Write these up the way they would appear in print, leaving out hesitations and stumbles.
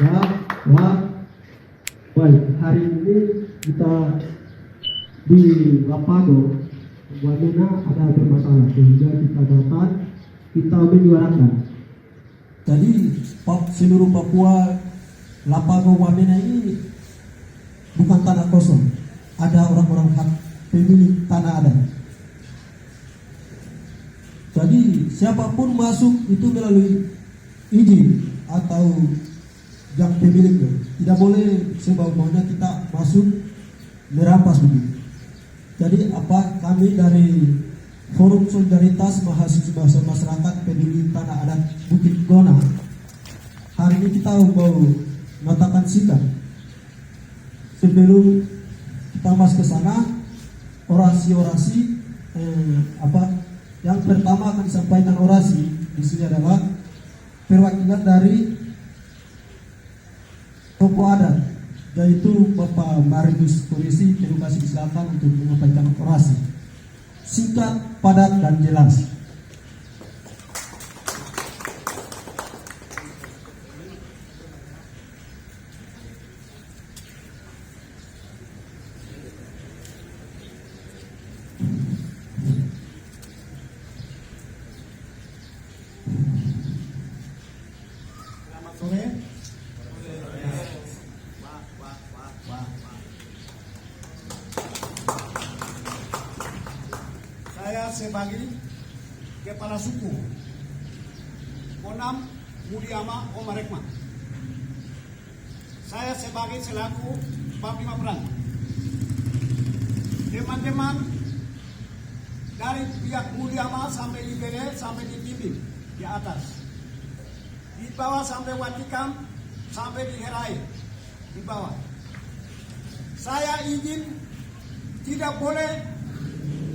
Ya, wah, baik. Hari ini kita di Lapago, Wamena ada bermasalah sehingga kita menyuarakan. Jadi seluruh Papua, Lapago, Wamena ini bukan tanah kosong. Ada orang-orang hak pemilik tanah adat. Jadi siapapun masuk itu melalui izin atau yang pemiliknya. Tidak boleh sebagaimana kita masuk merampas begitu. Jadi kami dari Forum Solidaritas Mahasiswa Masyarakat Peduli Tanah Adat Bukit Gona, hari ini kita mau mengatakan sikap. Sebelum kita masuk ke sana, orasi-orasi yang pertama akan disampaikan orasi di sini adalah perwakilan dari tokoh adat, yaitu Bapak Marius Polisi. Terima kasih, silakan untuk menyampaikan orasi singkat, padat dan jelas. Selamat sore. Saya sebagai kepala suku Konam Mudiama Omarekma, saya sebagai selaku Panglima Perang, teman-teman dari pihak Mudiama sampai di Bele sampai di Bimbing di atas, di bawah sampai Watikam sampai di Herai di bawah. Saya izin tidak boleh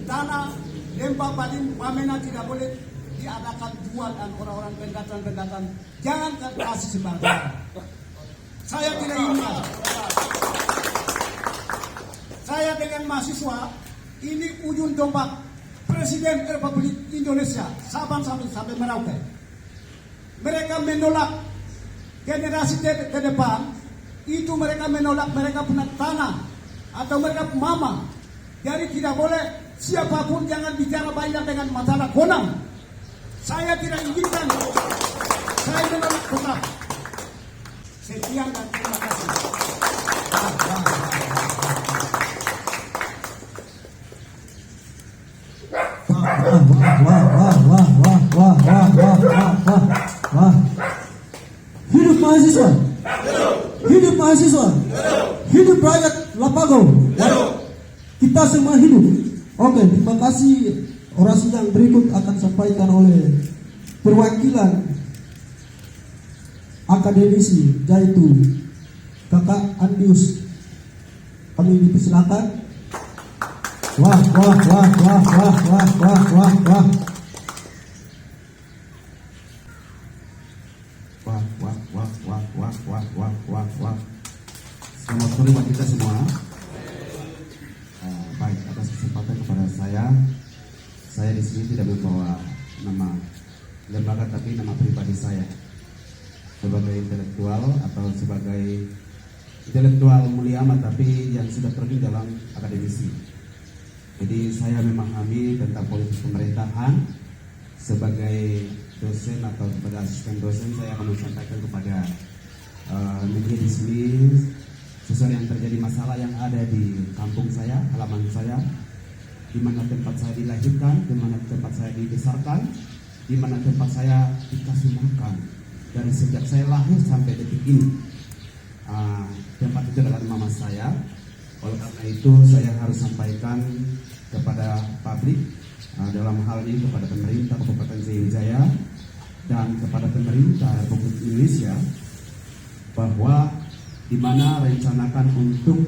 tanah Lembah Balim Wamena tidak boleh diadakan jual dan orang-orang pendatang-pendatang jangan kasih sembarangan. Saya tidak inginkan. Saya dengan mahasiswa ini ujung tombak Presiden Republik Indonesia Sabang sampai Merauke. Mereka menolak generasi ke depan itu, mereka menolak, mereka punya tanah atau mereka mama. Jadi tidak boleh siapapun jangan bicara banyak dengan masalah Konam. Saya tidak inginkan. Saya menolak tetap. Sekian dan terima kasih. Wah. Hidup mahasiswa. Hidup mahasiswa. Hidup rakyat Lapago. Kita semua hidup. Oke, terima kasih. Orasi yang berikut akan disampaikan oleh perwakilan akademisi, yaitu Kakak Andius. Kami dipersilakan. Wah. Selamat sore buat kita semua. Baik, atas kesempatan kepada saya di sini tidak membawa nama lembaga tapi nama pribadi saya sebagai intelektual atau sebagai intelektual mulia amat tapi yang sudah terjun dalam akademisi. Jadi saya memahami tentang politik pemerintahan. Sebagai dosen atau sebagai asisten dosen, saya akan menyampaikan kepada media di sini sesuatu yang terjadi masalah yang ada di kampung saya, halaman saya, di mana tempat saya dilahirkan, di mana tempat saya dibesarkan, di mana tempat saya dikasih makan dari sejak saya lahir sampai detik ini. Tempat itu adalah mama saya. Oleh karena itu saya harus sampaikan kepada publik, dalam hal ini kepada pemerintah Kabupaten Sriwijaya dan kepada pemerintah Republik Indonesia, bahwa di mana rencanakan untuk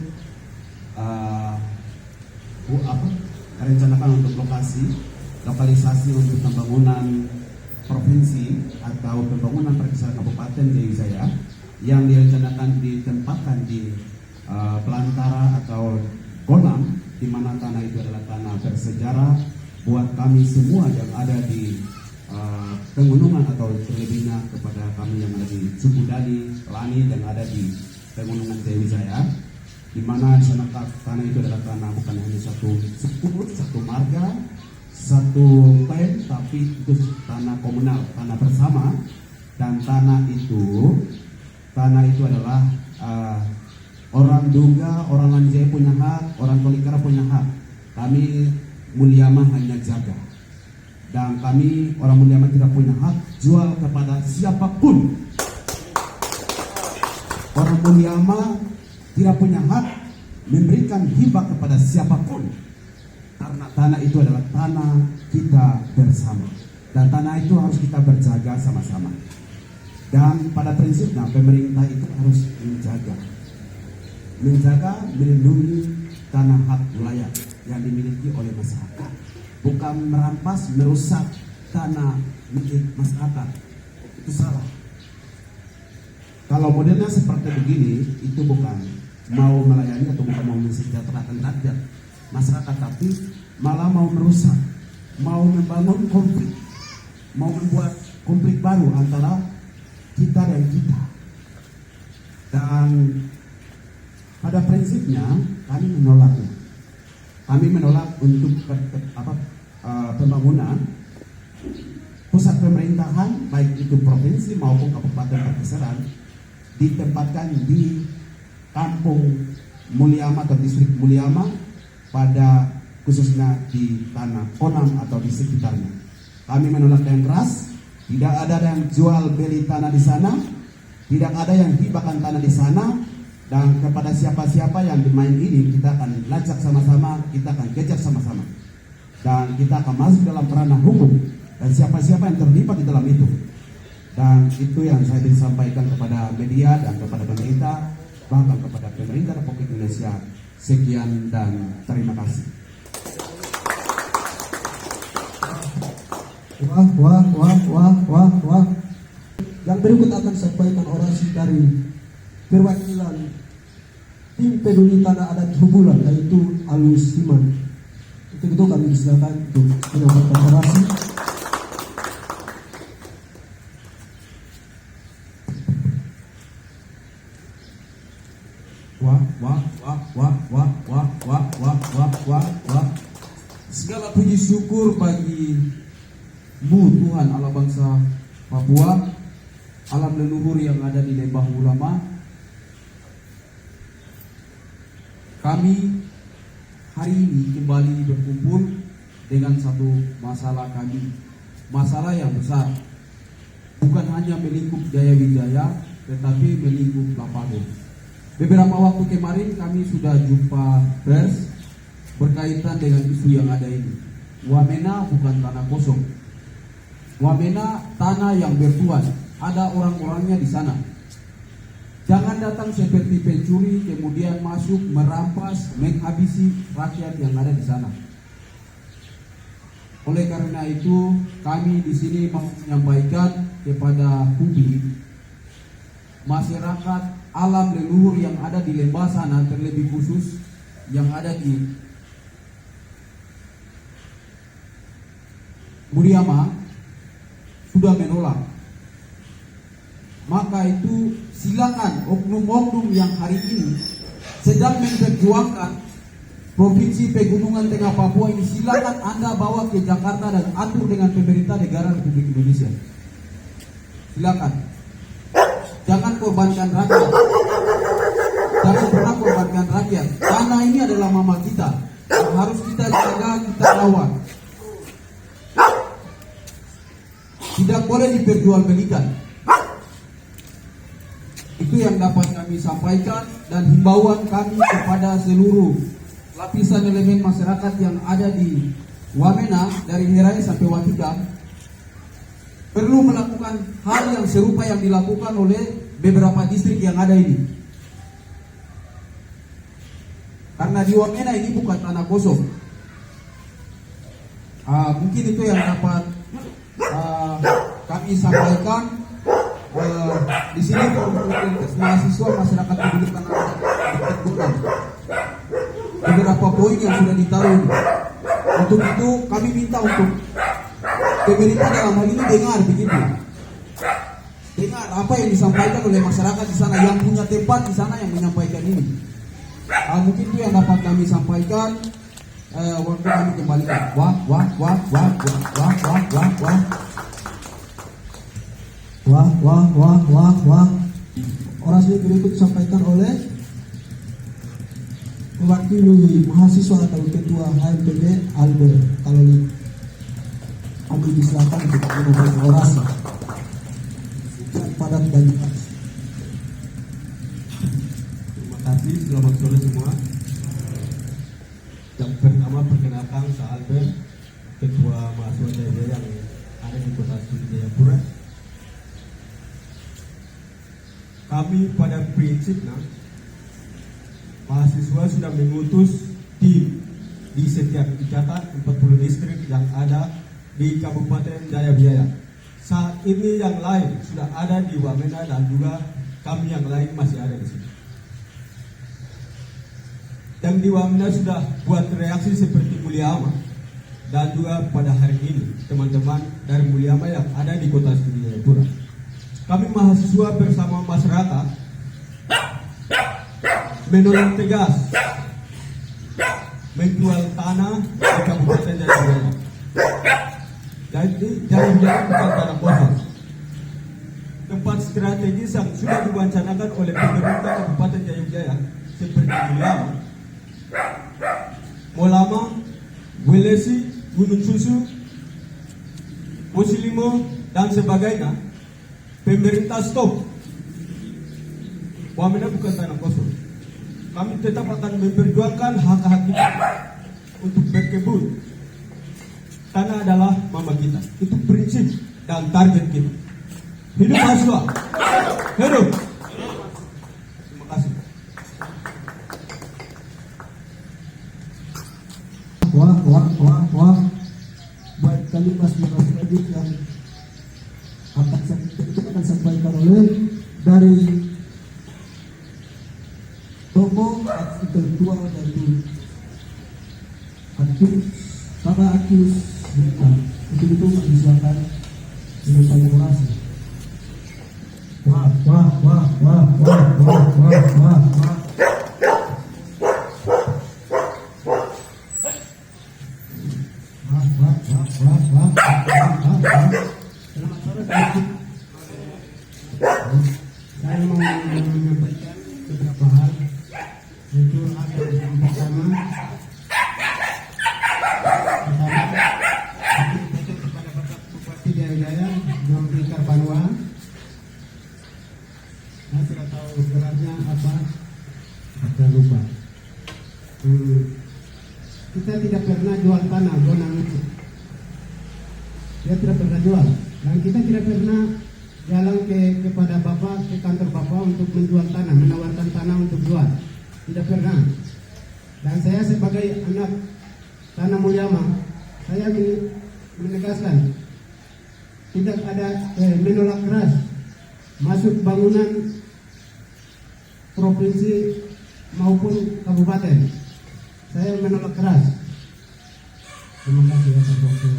lokalisasi untuk pembangunan provinsi atau pembangunan perkesan Kabupaten Sriwijaya yang direncanakan ditempatkan di Pelantara atau Konam, di mana tanah itu adalah tanah bersejarah buat kami semua yang ada di pegunungan atau terlebihnya kepada kami yang ada di suku Dali, Lani dan ada di pegunungan Jayawijaya, di mana di sana tanah itu adalah tanah bukan hanya satu suku, satu marga, satu klan, tapi itu tanah komunal, tanah bersama. Dan tanah itu adalah orang Duga, orang Lanjai punya hak, orang Tolikara punya hak. Kami Mulyama hanya jaga. Dan kami orang Mulyama tidak punya hak jual kepada siapapun. Orang Mulyama tidak punya hak memberikan hibah kepada siapapun. Karena tanah itu adalah tanah kita bersama. Dan tanah itu harus kita berjaga sama-sama. Dan pada prinsipnya pemerintah itu harus menjaga, melindungi tanah hak wilayah yang dimiliki oleh masyarakat. Bukan merampas, merusak tanah milik masyarakat. Itu salah. Kalau modelnya seperti begini, itu bukan mau melayani atau bukan mau mensejahterakan rakyat masyarakat, tapi malah mau merusak, mau membangun konflik, mau membuat konflik baru antara kita dan kita. Dan pada prinsipnya kami menolaknya. Kami menolak untuk pembangunan pusat pemerintahan baik itu provinsi maupun kabupaten perkeseran ditempatkan di kampung Mulyama atau distrik Mulyama, pada khususnya di tanah Konam atau di sekitarnya. Kami menolak dengan keras. Tidak ada yang jual beli tanah di sana, tidak ada yang hibahkan tanah di sana. Dan kepada siapa-siapa yang bermain ini, kita akan lacak sama-sama, kita akan kejar sama-sama. Dan kita akan masuk dalam ranah hukum. Dan siapa-siapa yang terlibat di dalam itu. Dan itu yang saya bisa sampaikan kepada media dan kepada pemerintah, bahkan kepada pemerintah Republik Indonesia. Sekian dan terima kasih. Wah. Yang berikut akan sampaikan orasi dari perwakilan tim peduli tanah adat Hubula, yaitu Alus Iman. Itu kami silakan untuk menyampaikan orasi. Wah. Segala puji syukur bagi-Mu Tuhan Allah bangsa Papua, alam leluhur yang ada di Lembah Ulama. Kami hari ini kembali berkumpul dengan satu masalah kami, masalah yang besar, bukan hanya melingkup Jayawijaya, tetapi melingkup Lampado. Beberapa waktu kemarin kami sudah jumpa pers berkaitan dengan isu yang ada ini. Wamena bukan tanah kosong. Wamena tanah yang bertuan, ada orang-orangnya di sana. Jangan datang seperti pencuri kemudian masuk merampas, menghabisi rakyat yang ada di sana. Oleh karena itu, kami di sini mau menyampaikan kepada publik, masyarakat alam leluhur yang ada di lembah sana, terlebih khusus yang ada di Mulyama, sudah menolak. Maka itu silakan oknum-oknum yang hari ini sedang memperjuangkan Provinsi Pegunungan Tengah Papua ini, silakan Anda bawa ke Jakarta dan atur dengan pemerintah negara Republik Indonesia. Silakan. Jangan korbankan rakyat. Jangan pernah korbankan rakyat. Tanah ini adalah mama kita, yang harus kita jaga, kita rawat. Tidak boleh diperjualbelikan. Itu yang dapat kami sampaikan, dan himbauan kami kepada seluruh lapisan elemen masyarakat yang ada di Wamena dari Herai sampai Watika perlu melakukan hal yang serupa yang dilakukan oleh beberapa distrik yang ada ini. Karena di Wamena ini bukan tanah kosong. Mungkin itu yang dapat kami sampaikan. Di sini komunitas mahasiswa masyarakat peduli tanah adat beberapa poin yang sudah ditaruh. Untuk itu kami minta untuk pemerintah dalam hal ini dengar begitu. Dengar apa yang disampaikan oleh masyarakat di sana, yang punya tempat di sana yang menyampaikan ini. Mungkin itu yang dapat kami sampaikan. Waktu kami kembalikan. Wah. Orasi berikut disampaikan oleh mewakili mahasiswa atau ketua HMPB Albert. Kalau kami disilakan untuk memberikan orasi padat dan jelas. Terima kasih, selamat sore semua. Yang pertama perkenalkan saya Albert, ketua mahasiswa Jaya yang ada di kota Studi Jayapura. Kami pada prinsipnya mahasiswa sudah mengutus tim di setiap ikatan 40 distrik yang ada di Kabupaten Jayapura. Saat ini yang lain sudah ada di Wamena dan juga kami yang lain masih ada di sini. Yang di Wamena sudah buat reaksi seperti Mulyama, dan juga pada hari ini teman-teman dari Mulyama yang ada di kota Studi Jayapura. Kami mahasiswa bersama masyarakat menolak tegas menjual tanah di Kabupaten Jayapura. Jadi Jayapura bukan tanah kosong. Tempat strategis yang sudah diwacanakan oleh pemerintah Kabupaten Jayapura seperti Mulyama, Molama, Welesi, Gunung Susu, Musilimo, dan sebagainya. Pemerintah stop. Wamena bukan tanah kosong. Kami tetap akan memperjuangkan hak-hak kita untuk berkebun. Tanah adalah mama kita. Itu prinsip dan target kita. Hidup mahasiswa. Hidup. Terima kasih. Wah. Baik, kali masih lanjut yang akan sampaikan oleh dari Tomo intelektual dari Aktus untuk itu disilakan dengan orasi. Saya mau menyampaikan beberapa hal. Itu ada yang pertama kepada Bapak Bupati Jaya Nomri Karbanua. Saya tidak tahu gelarnya apa, saya lupa. Kita tidak pernah jual tanah, gonang itu. Dia tidak pernah jual, dan kita tidak pernah jalan kepada Bapak, ke kantor Bapak untuk menjual tanah, menawarkan tanah untuk jual. Tidak pernah. Dan saya sebagai anak tanah Mulyama, saya menegaskan tidak ada menolak keras masuk bangunan provinsi maupun kabupaten. Saya menolak keras. Terima kasih atas waktu.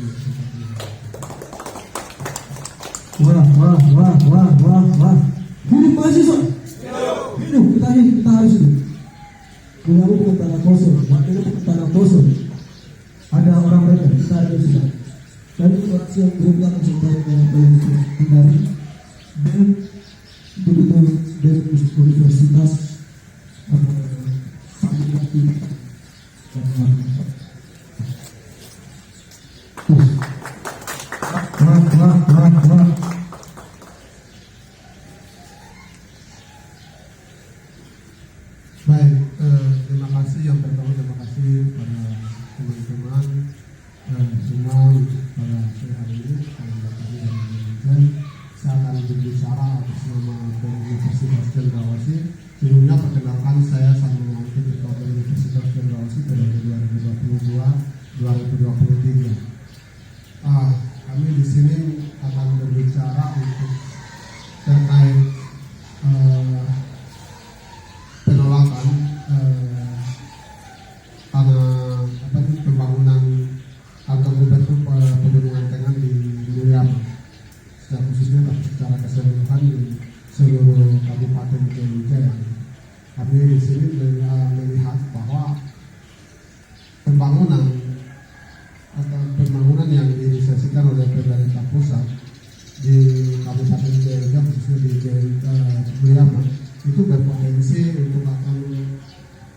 Wah. Hidup mahasiswa. Hidup, kita harus hidup. Mulyama bukan tanah kosong, Wamena bukan tanah kosong. Ada orang mereka, kita ada di sini. Dan orasi yang berikutnya akan sampaikan dari BEM, betul dari Universitas Samudra. Baik, terima kasih. Yang pertama terima kasih pada teman-teman semua pada sore hari ini. Saya akan berbicara atas nama Universitas Cendrawasih. Sebelumnya perkenalkan, saya sama wakil ketua Universitas Cendrawasih periode 2022-2023. Kami di sini akan berbicara untuk terkait penolakan tanah pembangunan kantor gubernur Pegunungan Tengah di secara khususnya secara keseluruhan di seluruh Kabupaten Jaya. Kami di sini melihat bahwa pembangunan yang diinisiasikan oleh pemerintah pusat di Kabupaten Jaya, khususnya di Beriama, itu berpotensi untuk akan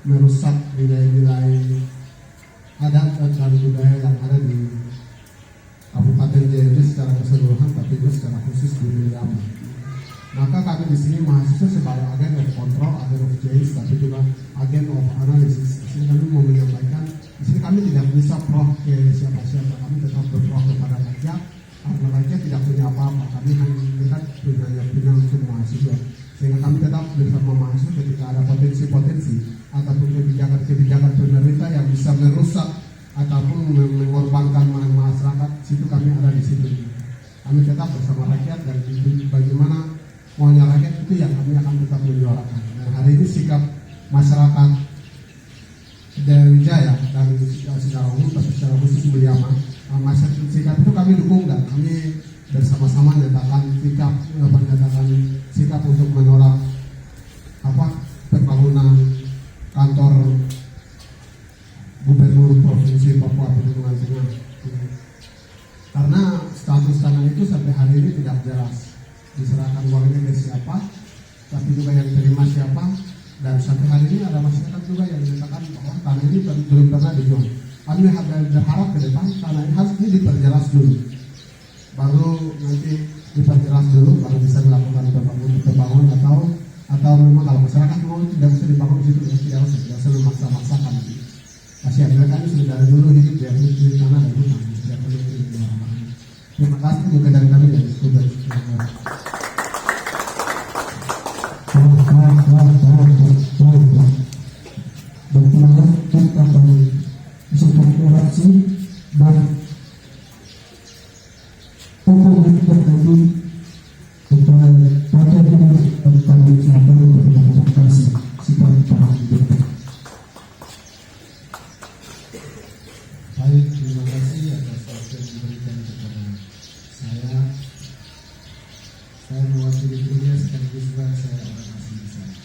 merusak nilai-nilai adat dan budaya yang ada di Kabupaten Jaya secara keseluruhan, tapi juga secara khusus di Beriama. Maka kami di sini mahasiswa sebagai agen of control, agen of change, tapi juga agen of analysis. Di sini kami mau menyampaikan, di sini kami tidak bisa proh ke siapa-siapa, kami tetap berproh kepada rakyat, karena rakyat tidak punya apa-apa. Kami hanya punya untuk mahasiswa, sehingga kami tetap bersama mahasiswa ketika ada potensi-potensi ataupun kebijakan pemerintah yang bisa merusak ataupun mengorbankan masyarakat, situ kami ada di situ. Kami tetap bersama rakyat dan bagaimana maunya rakyat itu yang kami akan tetap menyuarakan. Dan hari ini sikap masyarakat dari Jaya dan secara umum tapi secara khusus Beriama, masyarakat sikap itu kami dukung dan kami bersama-sama menyatakan sikap untuk menolak pembangunan kantor Gubernur Provinsi Papua Pegunungan Tengah. Karena status tanah itu sampai hari ini tidak jelas diserahkan uangnya ke siapa, tapi juga yang terima siapa, dan sampai hari ini ada masyarakat juga yang menyatakan bahwa tanah ini belum pernah dijual. Kami berharap ke depan tanah ini harus diperjelas dulu, baru nanti diperjelas dulu, baru bisa melakukan pembangunan atau memang kalau masyarakat mau tidak bisa dibangun di situ, tidak usah memaksa-maksakan. Kasihan mereka ini sudah dari dulu hidup di tanah dan rumah, tidak perlu di orang-orang. Terima kasih juga dari kami dari Skuber. Bagaimana kita kembali berkolaborasi dan hukum itu terjadi supaya pada diri dan kami siapa berkomunikasi supaya para hidup. Baik, terima kasih atas waktu yang diberikan kepada saya. Saya mewakili dunia sekaligus juga saya orang asing di sana.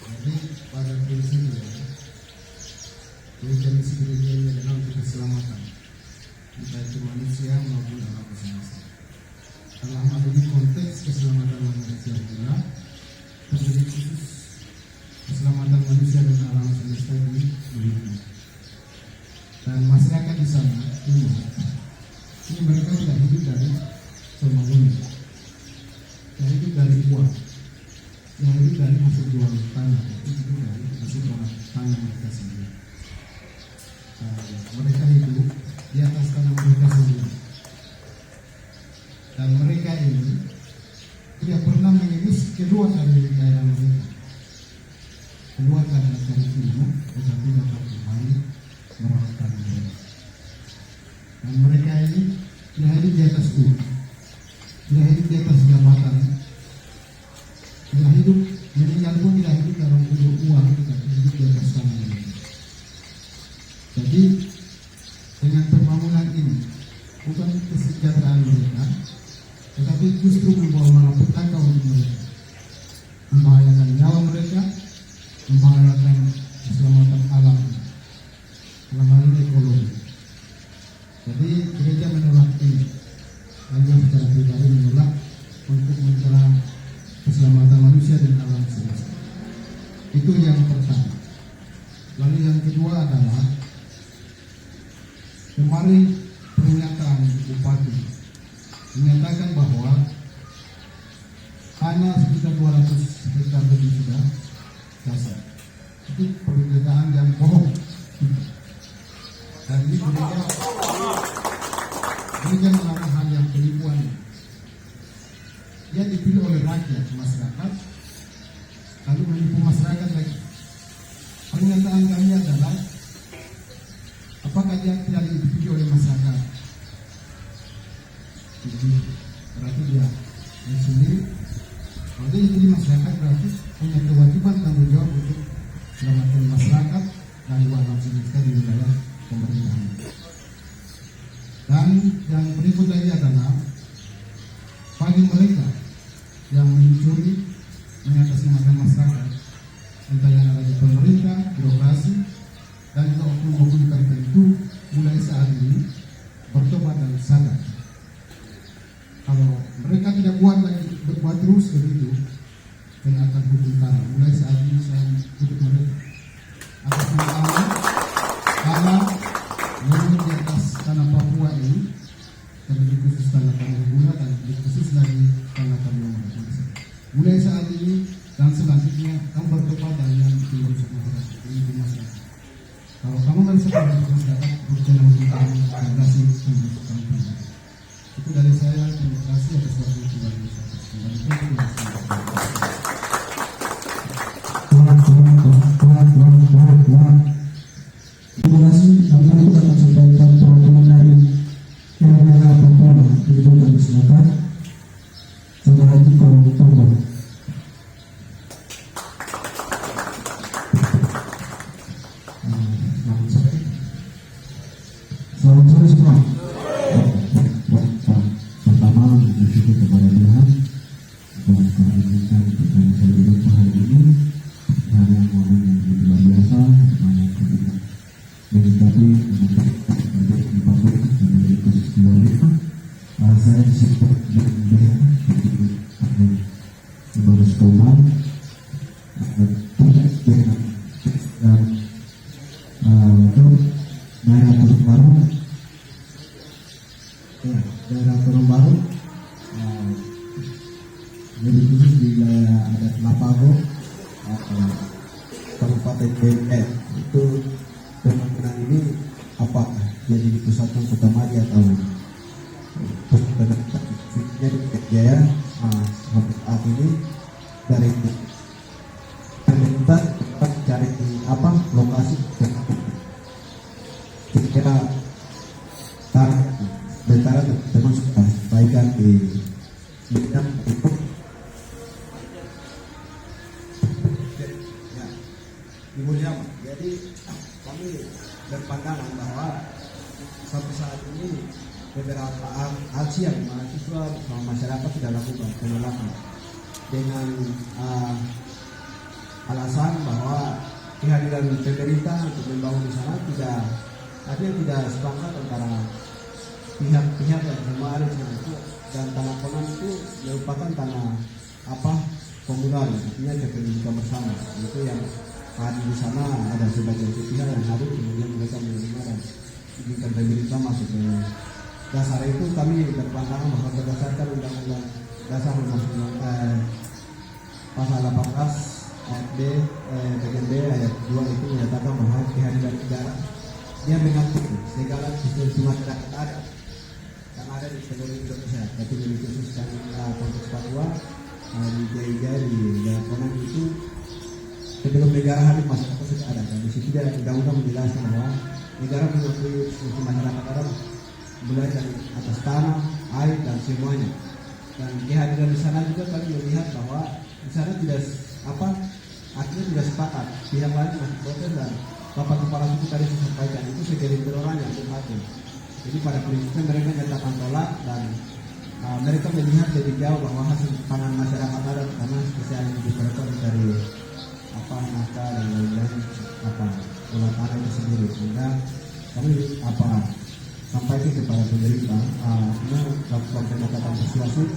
Jadi pada prinsipnya intelligence dunia ini adalah untuk keselamatan entah itu manusia maupun alam semesta. Dalam hal ini konteks keselamatan manusia pula terjadi khusus keselamatan manusia dan alam semesta ini begitu. Dan masyarakat di sana ini mereka tidak hidup dari pembangunan, yang hidup dari uang, yang hidup dari hasil jual tanah, itu dari hasil jual tanah mereka sendiri. Mereka hidup di atas tanah mereka sendiri, dan mereka ini tidak pernah mengemis keluar dari daerah mereka, keluar dari ilmu, tetapi dapat kembali merawatkan mereka. Dan mereka ini tidak hidup di atas uang, tidak hidup di atas jabatan, tidak hidup meninggal pun tidak hidup dalam uang, tetapi hidup di atas tanah mereka. Jadi dengan pembangunan ini bukan kesejahteraan mereka, tetapi justru membawa malapetaka untuk mereka, membahayakan nyawa mereka, membahayakan keselamatan alam, dalam hal ini ekologi. Jadi gereja menolak ini, saya secara pribadi menolak untuk mencela keselamatan manusia dan alam semesta. Itu yang pertama. Lalu yang kedua adalah kemarin pernyataan Bupati menyatakan bahwa tanah sekitar 200 hektar lebih sudah dasar. Itu pernyataan yang bohong. Dan ini gereja melarang hal yang penipuan. Dia dipilih oleh rakyat masyarakat, lalu menipu masyarakat lagi. Pernyataan kami adalah, apakah dia tidak dipilih oleh masyarakat? Jadi berarti dia sendiri. Kalau dia dipilih masyarakat berarti punya kewajiban tanggung jawab untuk selamatkan masyarakat dari alam semesta di wilayah pemerintahan. Dan yang berikut lagi adalah oleh mereka yang mencuri mengatasnamakan masyarakat, entah yang ada di pemerintah, birokrasi, dan juga oknum-oknum tertentu mulai saat ini bertobat dan sadar. Kalau mereka tidak kuat lagi berbuat terus begitu, saya akan hukum tanah. Mulai saat ini saya hukum mereka atas nama Allah, karena menurut di atas tanah Papua ini, terlebih khusus tanah Tanggula dan lebih khusus lagi tanah Tanggula. Mulai saat ini dan selanjutnya kamu bertobat dan yang tinggal di masyarakat ini masyarakat. Kalau kamu merasa berdosa masyarakat, berjalan hukum kamu dan kasih untuk kamu. Itu dari saya. Terima kasih atas waktu yang sudah Terima kasih. Kami akan sampaikan perwakilan dari LBH Papua Ibu kami silakan. Saudara Haji Kolong Tombo. Selamat sore semua. Pertama, bersyukur kepada Tuhan bahwa kami menginginkan pertemuan saya berjumpa hari ini. Hari yang momen yang begitu luar biasa, mana kita menikmati di Papua dan menjadi khusus keluarga. Saya disiplin di baru sekolah dan itu daerah Turun Baru. Ya, daerah Turun Baru. Jadi khusus di wilayah adat Lapago, Kabupaten BNN. Itu pembangunan ini apa? Jadi dipusatkan Kota Madi atau jadi Jaya sampai saat ini dari pemerintah cari apa lokasi kira sementara termasuk perbaikan di bidang itu. Ya, Ibu Liam, jadi kami berpandangan bahwa sampai saat ini beberapa aksi yang mahasiswa bersama masyarakat sudah lakukan penolakan dengan alasan bahwa kehadiran pemerintah untuk membangun di sana tidak sepakat antara pihak-pihak yang kemarin itu, dan tanah konon itu merupakan tanah komunal, artinya kepemilikan bersama. Itu yang hadir di sana ada sebagian pihak yang hadir, kemudian mereka menerima dan izinkan pemerintah masuk ke dasar. Itu kami berpandangan bahwa berdasarkan Undang-Undang Dasar Pasal 18 ayat B bagian B ayat 2 itu menyatakan bahwa kehadiran negara dia mengatur segala institusi masyarakat adat yang ada di seluruh Indonesia, tapi lebih khusus konteks Papua di Jaya di daerah Konang itu sebelum negara hadir masyarakat sudah ada, dan di situ dia undang-undang menjelaskan bahwa negara mengakui institusi masyarakat adat mulai dari atas tanah, air dan semuanya. Dan kehadiran di sana juga kami melihat bahwa di sana akhirnya tidak sepakat, pihak lain masih protes, dan Bapak Kepala Suku tadi sampaikan itu segelintir orang yang berhasil. Jadi pada prinsipnya mereka nyatakan tolak, dan mereka melihat lebih jauh bahwa hasil pangan masyarakat adat karena spesial yang diperoleh dari nafkah dan lain-lain olah tanah itu sendiri. Sehingga kami sampaikan kepada pemerintah melakukan pendekatan persuasif,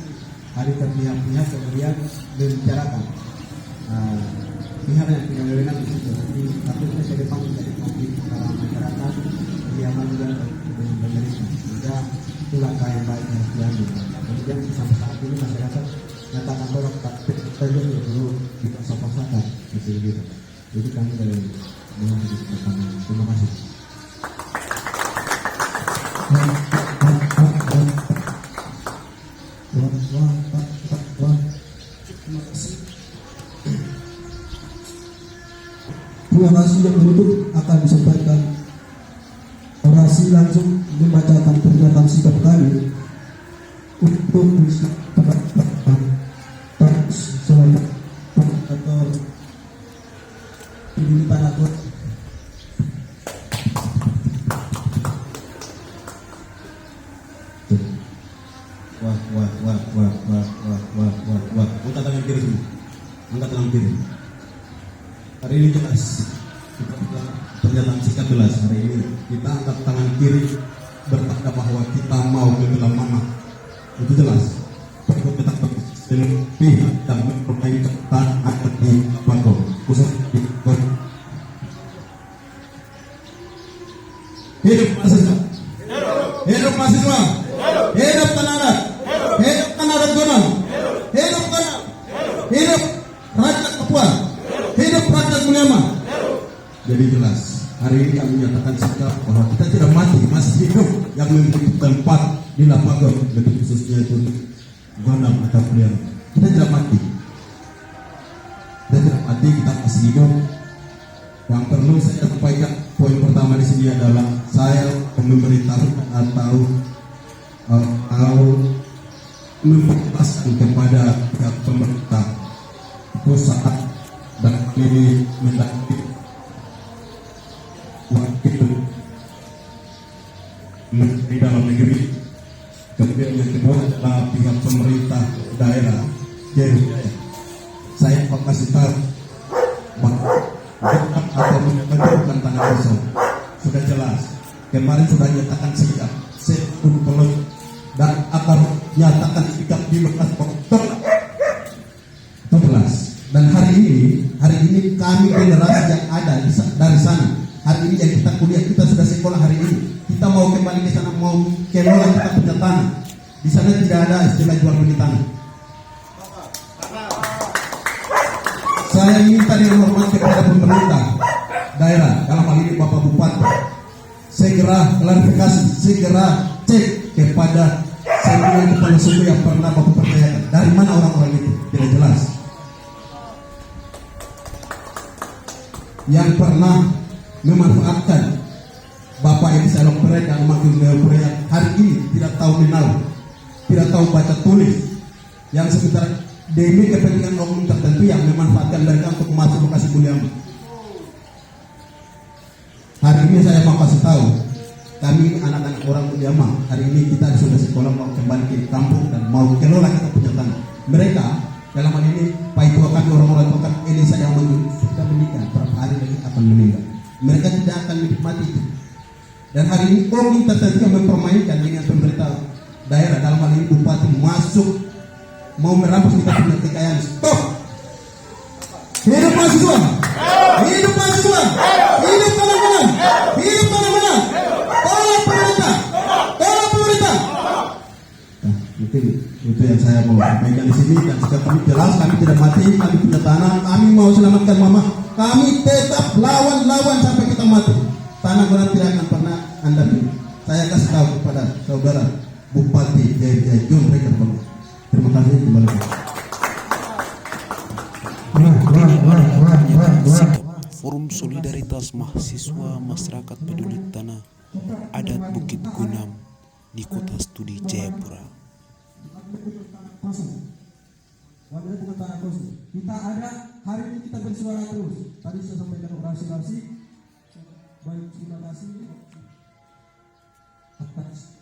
hari ke pihak-pihak, kemudian membicarakan pihak yang punya wewenang di situ. Jadi takutnya ke depan menjadi konflik antara masyarakat, kediaman juga dengan pemerintah. Sehingga itu langkah yang baik yang harus diambil. Kemudian sampai saat ini masyarakat nyatakan tolak, tapi kita juga perlu dipaksa-paksakan gitu. Jadi kami dari terima kasih. Terima kasih. Yang menutup akan disampaikan orasi langsung membacakan pernyataan sikap kami untuk selamat atau ini para Wah Angkat tangan kiri semua. Angkat tangan kiri. Hari ini jelas. Pernyataan sikap jelas hari ini. Kita angkat tangan kiri bertanda bahwa kita mau membela mama. Itu jelas. Kita pihak dan mempermainkan akan di Bangkok. Khusus di hidup mahasiswa. Hidup mahasiswa. Hidup tanah adat. Hidup tanah adat Gunung. Hidup tanah. Hidup rakyat Papua. Hidup rakyat Mulyama. Jadi jelas, hari ini kami menyatakan sikap bahwa kita tidak mati, masih hidup yang memiliki tempat di lapangan, lebih khususnya itu Gondam atau Mulyama. Kita tidak mati. Kita tidak mati, kita masih hidup. Yang perlu saya sampaikan poin pertama di sini adalah saya memberitahu atau memperjelaskan kepada pihak pemerintah pusat dan ini mendapati wakil menteri dalam negeri. Kemudian yang kedua adalah pihak pemerintah daerah. Jadi saya mau kasih tahu bahwa atau menentukan tanah kosong sudah jelas. Kemarin sudah nyatakan sikap sepuluh dan akan nyatakan sikap di bekas Oktober 17. Dan hari ini kami generasi yang ada dari sana, hari ini yang kita kuliah, kita sudah sekolah hari ini, kita mau kembali ke sana, mau kelola kita punya tanah. Di sana tidak ada istilah jual beli tanah. Saya minta dengan hormat kepada pemerintah daerah, dalam hal ini Bapak Bupati, segera klarifikasi, segera cek kepada sembilan kepala suku yang pernah Bapak pertanyakan, dari mana orang-orang itu, tidak jelas. Yang pernah memanfaatkan Bapak yang saya lompret dan makin lompret, hari ini tidak tahu menau, tidak tahu baca tulis, yang sekitar demi kepentingan oknum tertentu yang memanfaatkan mereka untuk masuk lokasi Mulyama. Hari ini saya mau kasih tahu, kami anak-anak orang Mulyama, hari ini kita sudah sekolah mau kembali ke kampung dan mau kelola kita punya tanah. Mereka dalam hal ini Pak Ibu kami orang-orang tua kami ini saya yang sudah menikah, berapa hari lagi akan meninggal. Mereka tidak akan menikmati itu. Dan hari ini oknum tertentu yang mempermainkan dengan pemerintah daerah, dalam hal ini bupati masuk mau merampas kita punya kekayaan. Stop! Hidup mahasiswa! Hidup mahasiswa! Hidup tanah-tanah! Hidup tanah-tanah! Tolong pemerintah! Tolong pemerintah! Nah, mungkin itu yang saya mau sampaikan di sini. Dan jika kami jelas, kami tidak mati, kami punya tanah, kami mau selamatkan mama. Kami tetap lawan sampai kita mati. Tanah Gondam tidak akan pernah Anda beli. Saya kasih tahu kepada saudara Bupati Jaya John Rekan Bang. Terima kasih kembali. Forum Solidaritas Mahasiswa Masyarakat Peduli Tanah Adat Bukit Gunam di Kota Studi Jayapura. Wadah bukan tanah kosong. Kita ada hari ini, kita bersuara terus. Tadi saya sampaikan orasi. Baik, terima kasih atas